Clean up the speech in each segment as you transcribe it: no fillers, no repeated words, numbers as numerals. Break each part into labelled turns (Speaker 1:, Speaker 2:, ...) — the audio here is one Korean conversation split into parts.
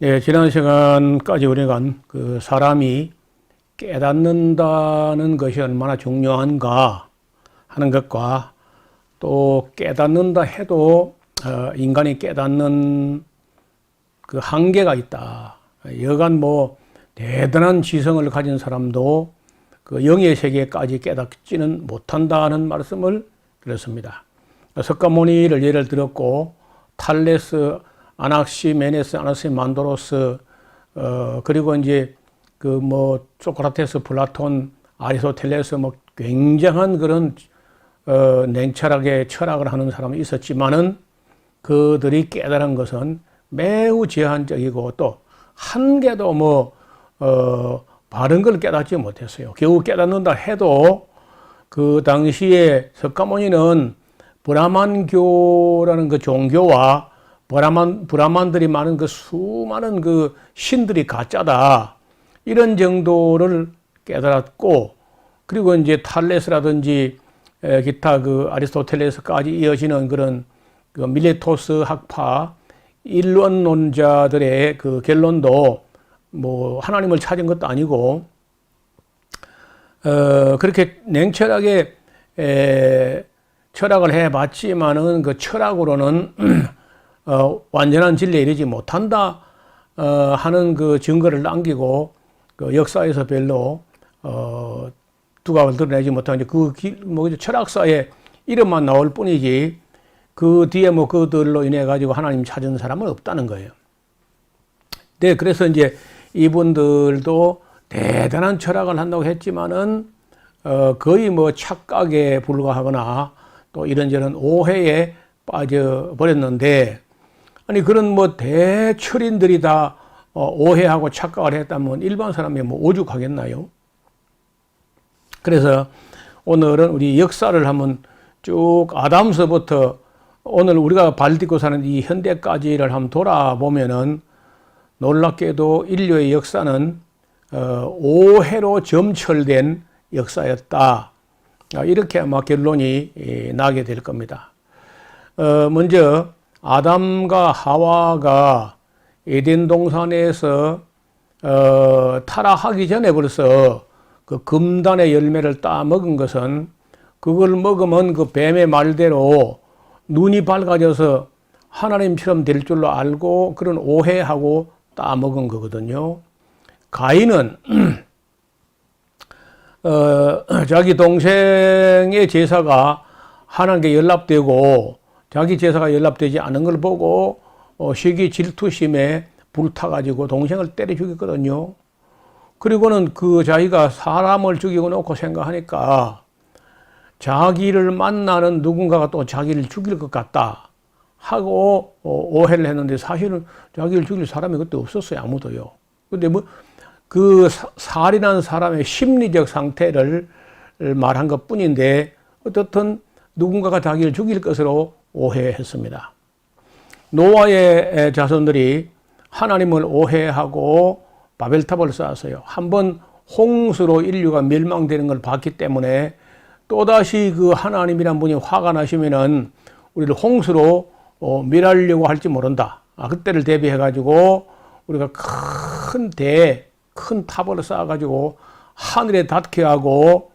Speaker 1: 예, 지난 시간까지 우리가 그 사람이 깨닫는다는 것이 얼마나 중요한가 하는 것과 또 깨닫는다 해도 인간이 깨닫는 그 한계가 있다. 여간 뭐 대단한 지성을 가진 사람도 그 영의 세계까지 깨닫지는 못한다는 말씀을 드렸습니다. 석가모니를 예를 들었고 탈레스, 아낙시메네스, 아나시만드로스, 그리고 이제 그 뭐 소크라테스, 플라톤, 아리스토텔레스 뭐 굉장한 그런 냉철하게 철학을 하는 사람이 있었지만은 그들이 깨달은 것은 매우 제한적이고 또 한 개도 뭐 바른 걸 깨닫지 못했어요. 겨우 깨닫는다 해도 그 당시에 석가모니는 브라만교라는 그 종교와 브라만들이 많은 그 수많은 그 신들이 가짜다. 이런 정도를 깨달았고, 그리고 이제 탈레스라든지 기타 그 아리스토텔레스까지 이어지는 그런 그 밀레토스 학파 일원론자들의 그 결론도 뭐 하나님을 찾은 것도 아니고, 그렇게 냉철하게 철학을 해봤지만은 그 철학으로는 완전한 진리에 이르지 못한다 하는 그 증거를 남기고 그 역사에서 별로 두각을 드러내지 못하는 그 철학사의 이름만 나올 뿐이지 그 뒤에 뭐 그들로 인해 가지고 하나님 찾은 사람은 없다는 거예요. 네, 그래서 이제 이분들도 대단한 철학을 한다고 했지만은 거의 뭐 착각에 불과하거나 또 이런저런 오해에 빠져 버렸는데, 아니 그런 뭐 대철인들이 다 오해하고 착각을 했다면 일반 사람이 뭐 오죽하겠나요? 그래서 오늘은 우리 역사를 한번 쭉 아담서부터 오늘 우리가 발 딛고 사는 이 현대까지를 한번 돌아보면은 놀랍게도 인류의 역사는 오해로 점철된 역사였다. 이렇게 아마 결론이 나게 될 겁니다. 먼저 아담과 하와가 에덴 동산에서 타락하기 전에 벌써 그 금단의 열매를 따먹은 것은, 그걸 먹으면 그 뱀의 말대로 눈이 밝아져서 하나님처럼 될 줄로 알고 그런 오해하고 따먹은 거거든요. 가인은 자기 동생의 제사가 하나님께 연락되고 자기 제사가 연락되지 않은 걸 보고 시기 질투심에 불타가지고 동생을 때려 죽였거든요. 그리고는 그 자기가 사람을 죽이고 놓고 생각하니까 자기를 만나는 누군가가 또 자기를 죽일 것 같다 하고 오해를 했는데, 사실은 자기를 죽일 사람이 그때 없었어요. 아무도요. 근데 뭐 그 살인한 사람의 심리적 상태를 말한 것 뿐인데 어떻든 누군가가 자기를 죽일 것으로 오해했습니다. 노아의 자손들이 하나님을 오해하고 바벨탑을 쌓았어요. 한번 홍수로 인류가 멸망되는 걸 봤기 때문에 또다시 그 하나님이란 분이 화가 나시면은 우리를 홍수로 멸하려고 할지 모른다. 그때를 대비해 가지고 우리가 큰 탑을 쌓아가지고 하늘에 닿게 하고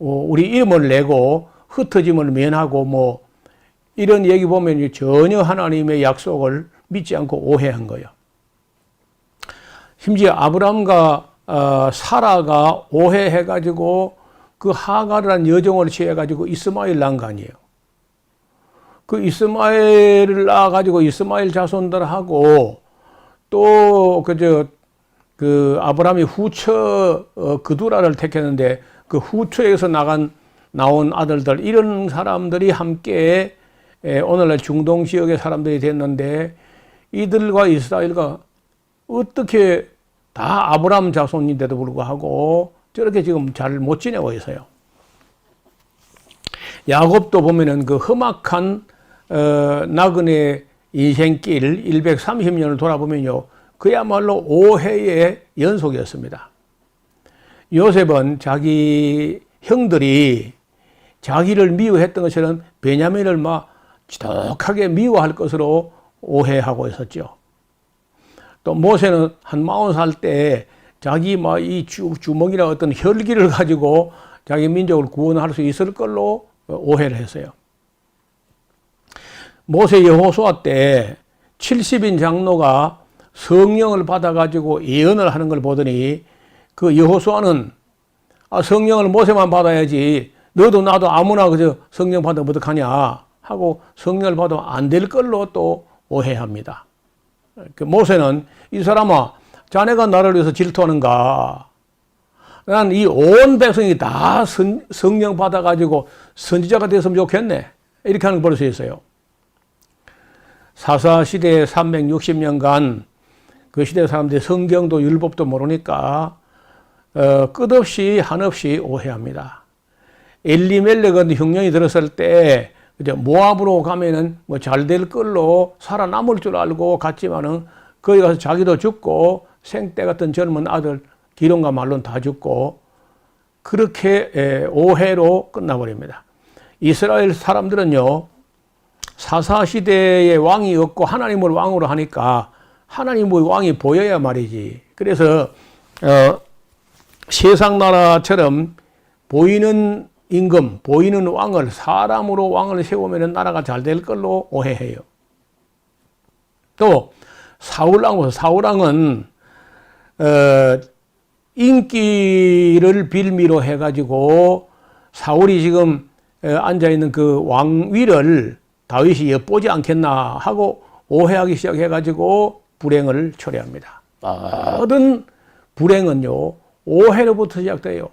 Speaker 1: 우리 이름을 내고 흩어짐을 면하고 뭐 이런 얘기 보면 전혀 하나님의 약속을 믿지 않고 오해한 거예요. 심지어 아브라함과 사라가 오해해가지고 그 하갈이라는 여종을 취해가지고 이스마엘 낳은 거 아니에요. 그 이스마엘을 낳아가지고 이스마엘 자손들하고 또 그 아브라함이 후처 그두라를 택했는데 그 후처에서 나온 아들들, 이런 사람들이 함께 오늘날 중동 지역의 사람들이 됐는데, 이들과 이스라엘과 어떻게 다 아브라함 자손인데도 불구하고 저렇게 지금 잘 못 지내고 있어요. 야곱도 보면은 그 험악한 나그네 인생길 130년을 돌아보면요, 그야말로 오해의 연속이었습니다. 요셉은 자기 형들이 자기를 미워했던 것처럼 베냐민을 막 지독하게 미워할 것으로 오해하고 있었죠. 또 또 모세는 한 40살 때 자기 이 주먹이나 어떤 혈기를 가지고 자기 민족을 구원할 수 있을 걸로 오해를 했어요. 모세 여호수아 때 70인 장로가 성령을 받아가지고 예언을 하는 걸 보더니 그 여호수아는 성령을 모세만 받아야지 너도 나도 아무나 그저 성령 받으면 어떡하냐 하고 성령을 받으면 안 될 걸로 또 오해합니다. 그 모세는 이 사람아 자네가 나를 위해서 질투하는가? 난 이 온 백성이 다 성령 받아가지고 선지자가 됐으면 좋겠네. 이렇게 하는 걸 볼 수 있어요. 사사시대에 360년간 그 시대 사람들이 성경도 율법도 모르니까 끝없이 한없이 오해합니다. 엘리멜렉은 흉년이 들었을 때 모압으로 가면은 뭐 잘 될 걸로 살아남을 줄 알고 갔지만은 거기 가서 자기도 죽고 생때 같은 젊은 아들 기론과 말론 다 죽고 그렇게 오해로 끝나버립니다. 이스라엘 사람들은요 사사시대에 왕이 없고 하나님을 왕으로 하니까 하나님의 왕이 보여야 말이지. 그래서 세상 나라처럼 보이는 임금, 보이는 왕을 사람으로 왕을 세우면 나라가 잘 될 걸로 오해해요. 또 사울왕은 인기를 빌미로 해가지고 사울이 지금 앉아있는 그 왕위를 다윗이 엿보지 않겠나 하고 오해하기 시작해가지고 불행을 초래합니다. 모든 불행은요 오해로부터 시작돼요.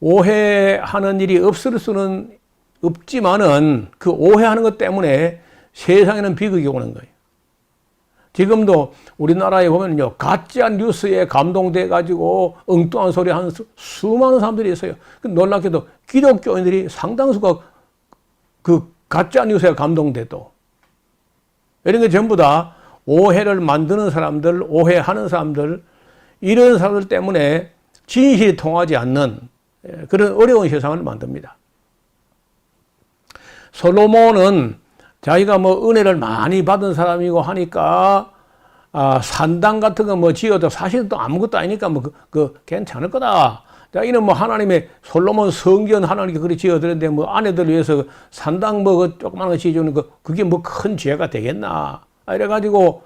Speaker 1: 오해하는 일이 없을 수는 없지만은 그 오해하는 것 때문에 세상에는 비극이 오는 거예요. 지금도 우리나라에 보면요 가짜 뉴스에 감동돼 가지고 엉뚱한 소리 하는 수많은 사람들이 있어요. 놀랍게도 기독교인들이 상당수가 그 가짜 뉴스에 감동돼도 이런 게 전부 다 오해를 만드는 사람들, 오해하는 사람들, 이런 사람들 때문에 진실이 통하지 않는 그런 어려운 세상을 만듭니다. 솔로몬은 자기가 뭐 은혜를 많이 받은 사람이고 하니까 산당 같은 거 뭐 지어도 사실 또 아무것도 아니니까 뭐 괜찮을 거다. 자기는 뭐 하나님의 솔로몬 성전 하나님께 그리 지어드렸는데 뭐 아내들 위해서 산당 뭐 조그마한 거 지어주는 그게 뭐 큰 죄가 되겠나. 이래가지고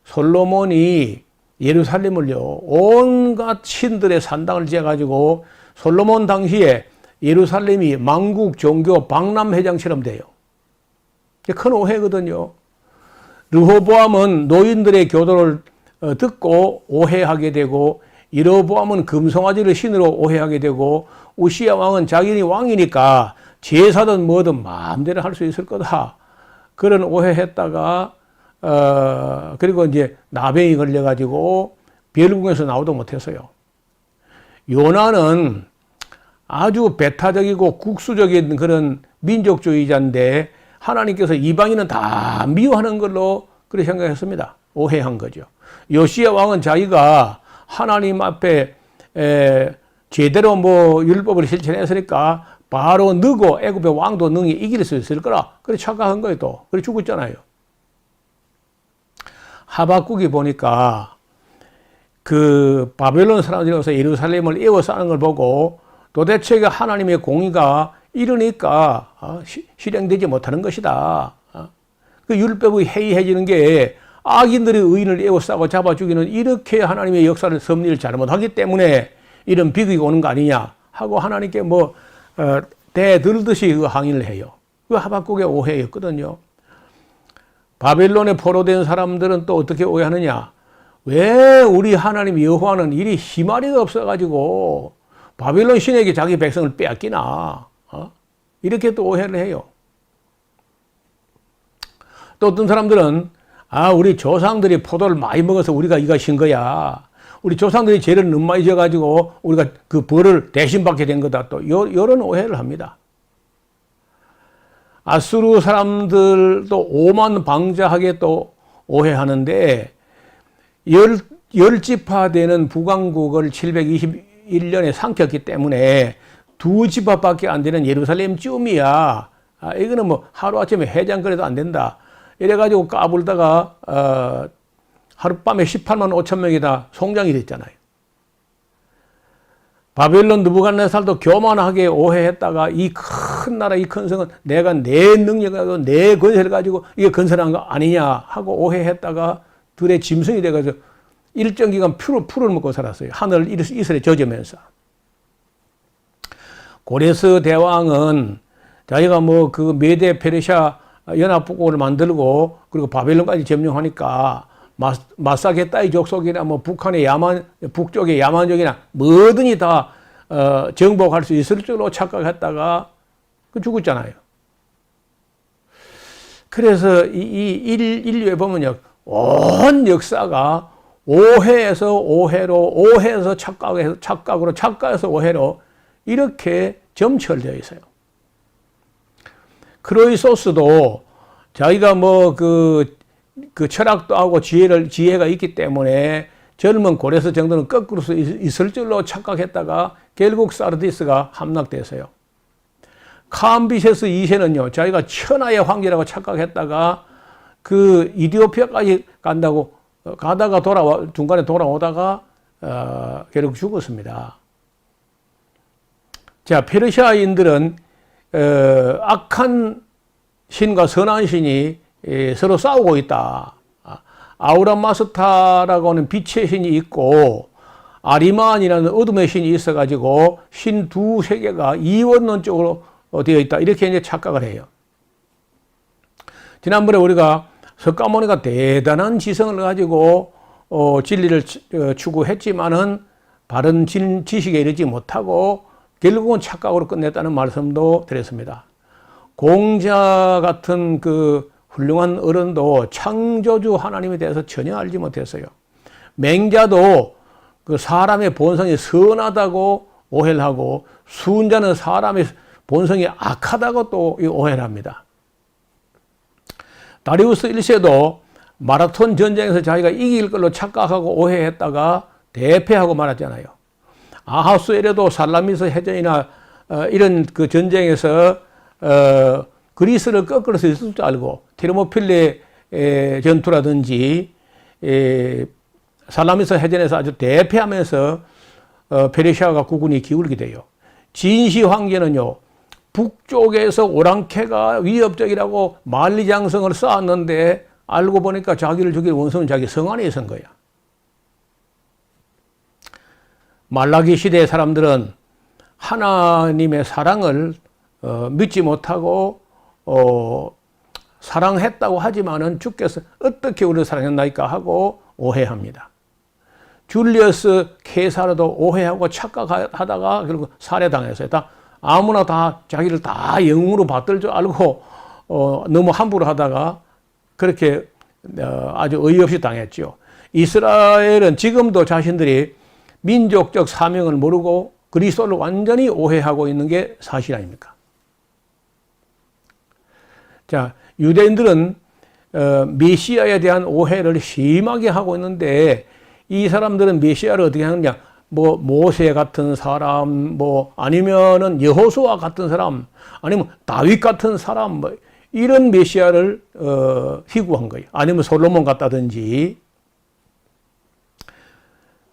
Speaker 1: 솔로몬이 예루살렘을요 온갖 신들의 산당을 지어가지고 솔로몬 당시에 예루살렘이 만국 종교 박람회장처럼 돼요. 큰 오해거든요. 르호보암은 노인들의 교도를 듣고 오해하게 되고 여로보암은 금송아지를 신으로 오해하게 되고 우시야 왕은 자기는 왕이니까 제사든 뭐든 마음대로 할 수 있을 거다. 그런 오해했다가 그리고 이제 나병이 걸려가지고 별궁에서 나오도 못했어요. 요나는 아주 배타적이고 국수적인 그런 민족주의자인데 하나님께서 이방인은 다 미워하는 걸로 그렇게 생각했습니다. 오해한 거죠. 요시야 왕은 자기가 하나님 앞에 제대로 뭐 율법을 실천했으니까 바로 너고 애굽의 왕도 능히 이길 수 있을 거라. 그래 착각한 거예요 또. 그래 죽었잖아요. 하박국이 보니까 그 바벨론 사람들이 와서 예루살렘을 에워싸는 걸 보고 도대체 하나님의 공의가 이러니까 실행되지 못하는 것이다. 그 율법이 해이해지는 게 악인들이 의인을 에워싸고 잡아 죽이는 이렇게 하나님의 역사를 섭리를 잘못하기 때문에 이런 비극이 오는 거 아니냐 하고 하나님께 뭐 대들듯이 그 항의를 해요. 그 하박국의 오해였거든요. 바벨론에 포로된 사람들은 또 어떻게 오해하느냐? 왜 우리 하나님 여호와는 이리 희마리가 없어가지고 바벨론 신에게 자기 백성을 빼앗기나? 이렇게 또 오해를 해요. 또 어떤 사람들은 우리 조상들이 포도를 많이 먹어서 우리가 이가 신 거야. 우리 조상들이 죄를 너무 많이 져가지고 우리가 그 벌을 대신 받게 된 거다. 또 이런 오해를 합니다. 아수르 사람들도 오만방자하게 또 오해하는데 열지파 되는 북왕국을 721년에 삼켰기 때문에 두 지파밖에 안 되는 예루살렘쯤이야. 이거는 뭐 하루아침에 해장거리도 안 된다. 이래가지고 까불다가 하룻밤에 18만 5천 명이 다 송장이 됐잖아요. 바벨론 느부갓네살도 교만하게 오해했다가 이 큰 나라, 이 큰 성은 내가 내 능력을, 내 권세를 가지고 이게 건설한 거 아니냐 하고 오해했다가 들의 짐승이 돼가지고 일정 기간 풀을 먹고 살았어요. 하늘 이슬에 젖으면서. 고레스 대왕은 자기가 뭐 그 메데 페르시아 연합국을 만들고 그리고 바벨론까지 점령하니까 마사게타이 족속이나 뭐 북쪽의 야만족이나 뭐든지 다 정복할 수 있을 줄로 착각했다가 죽었잖아요. 그래서 이 인류에 보면요, 온 역사가 오해에서 오해로, 오해에서 착각에서 착각으로, 착각에서 오해로 이렇게 점철되어 있어요. 크로이소스도 자기가 뭐 그 철학도 하고 지혜가 있기 때문에 젊은 고레스 정도는 거꾸로 있을 줄로 착각했다가 결국 사르디스가 함락됐어요. 캄비세스 2세는요, 자기가 천하의 황제라고 착각했다가 그 이디오피아까지 간다고 가다가 중간에 돌아오다가 결국 죽었습니다. 자, 페르시아인들은 악한 신과 선한 신이 서로 싸우고 있다. 아우라마스타라고 하는 빛의 신이 있고 아리만이라는 어둠의 신이 있어가지고 신 두 세계가 이원론적으로 되어 있다. 이렇게 이제 착각을 해요. 지난번에 우리가 석가모니가 대단한 지성을 가지고 진리를 추구했지만은 바른 지식에 이르지 못하고 결국은 착각으로 끝냈다는 말씀도 드렸습니다. 공자 같은 그 훌륭한 어른도 창조주 하나님에 대해서 전혀 알지 못했어요. 맹자도 그 사람의 본성이 선하다고 오해를 하고 순자는 사람의 본성이 악하다고 또 오해를 합니다. 다리우스 1세도 마라톤 전쟁에서 자기가 이길 걸로 착각하고 오해했다가 대패하고 말았잖아요. 아하수에레도 살라미스 해전이나 이런 그 전쟁에서 그리스를 거꾸로 있을 줄 알고 테르모필레 전투라든지 살라미스 해전에서 아주 대패하면서 페르시아가 국군이 기울게 돼요. 진시 황제는요, 북쪽에서 오랑캐가 위협적이라고 만리장성을 쌓았는데 알고 보니까 자기를 죽일 원수는 자기 성 안에 있었던 거야. 말라기 시대의 사람들은 하나님의 사랑을 믿지 못하고 사랑했다고 하지만은 주께서 어떻게 우리를 사랑했나이까 하고 오해합니다. 줄리어스 케사르도 오해하고 착각하다가 결국 살해당했어요. 아무나 다 자기를 다 영웅으로 받들 줄 알고 너무 함부로 하다가 그렇게 아주 어이없이 당했죠. 이스라엘은 지금도 자신들이 민족적 사명을 모르고 그리스도를 완전히 오해하고 있는 게 사실 아닙니까? 자, 유대인들은 메시아에 대한 오해를 심하게 하고 있는데 이 사람들은 메시아를 어떻게 하느냐? 뭐 모세 같은 사람, 뭐 아니면은 여호수아 같은 사람, 아니면 다윗 같은 사람, 뭐 이런 메시아를 희구한 거예요. 아니면 솔로몬 같다든지.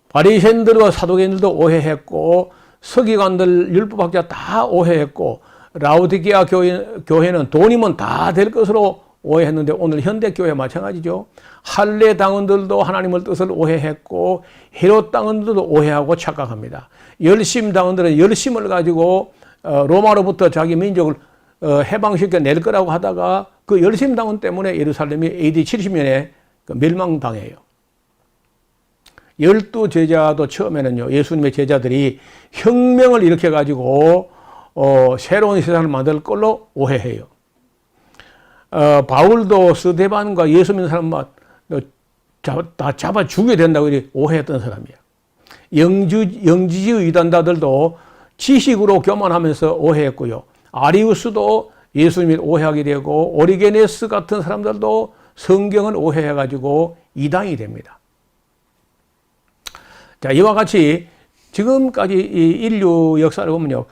Speaker 1: 바리새인들과 사두개인들도 오해했고 서기관들 율법학자 다 오해했고 라오디게아 교회는 돈이면 다 될 것으로 오해했는데 오늘 현대교회 마찬가지죠. 할례 당원들도 하나님의 뜻을 오해했고 헤롯 당원들도 오해하고 착각합니다. 열심 당원들은 열심을 가지고 로마로부터 자기 민족을 해방시켜 낼 거라고 하다가 그 열심 당원 때문에 예루살렘이 AD 70년에 멸망당해요. 12 제자도 처음에는요, 예수님의 제자들이 혁명을 일으켜가지고 새로운 세상을 만들 걸로 오해해요. 바울도 스데반과 예수 믿는 사람만 다 잡아 죽여야 된다고 오해했던 사람이야. 영지주의 이단자들도 지식으로 교만하면서 오해했고요. 아리우스도 예수님을 오해하게 되고 오리게네스 같은 사람들도 성경을 오해해가지고 이단이 됩니다. 자, 이와 같이 지금까지 이 인류 역사를 보면요,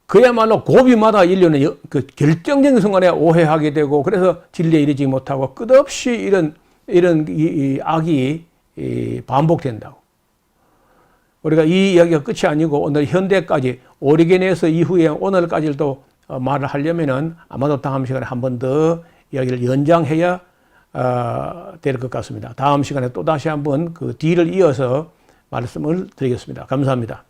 Speaker 1: 그야말로 고비마다 인류는 그 결정적인 순간에 오해하게 되고 그래서 진리에 이르지 못하고 끝없이 이런 이런 이 악이 반복된다고. 우리가 이 이야기가 끝이 아니고 오늘 현대까지 오리게네스 이후에 오늘까지도 말을 하려면은 아마도 다음 시간에 한 번 더 이야기를 연장해야 될 것 같습니다. 다음 시간에 또 다시 한번 그 뒤를 이어서 말씀을 드리겠습니다. 감사합니다.